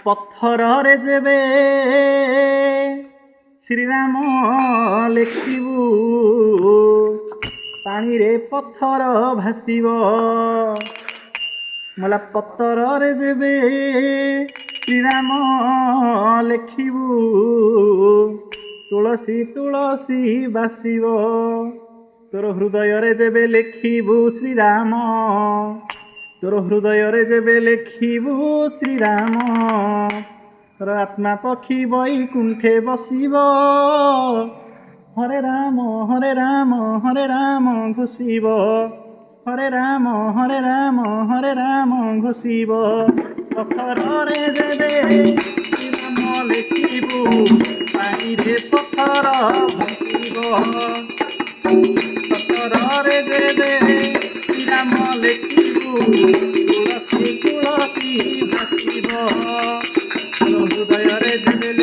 ପଥରରେ ଯେବେ ଶ୍ରୀରାମ ଲେଖିବୁ, ପାଣିରେ ପଥର ଭାସିବ। ମଲା ପଥରରେ ଯେବେ ଶ୍ରୀରାମ ଲେଖିବୁ, ତୁଳସୀ ତୁଳସୀ ବାସିବ। ତୋର ହୃଦୟରେ ଯେବେ ଲେଖିବୁ ଶ୍ରୀରାମ, ତୋର ହୃଦୟରେ ଯେବେ ଲେଖିବୁ ଶ୍ରୀରାମ, ତୋର ଆତ୍ମା ପକ୍ଷୀ ବୈକୁଣ୍ଠେ ବସିବ। ହରେ ରାମ ହରେ ରାମ ହରେ ରାମ ଘୋଷିବ, ହରେ ରାମ ହରେ ରାମ ହରେ ରାମ ଘୋଷିବ। ପଥରରେ ଯେବେ ଶ୍ରୀରାମ ଲେଖିବୁ, ପାଣିରେ ପଥର ଭାସିବ। ପଥରରେ ଯେବେ ଶ୍ରୀରାମ ଲେଖିବୁ, ତୁଳସୀ ତୁଳସୀ ଭାସିବ। ହୃଦୟରେ ଯେବେ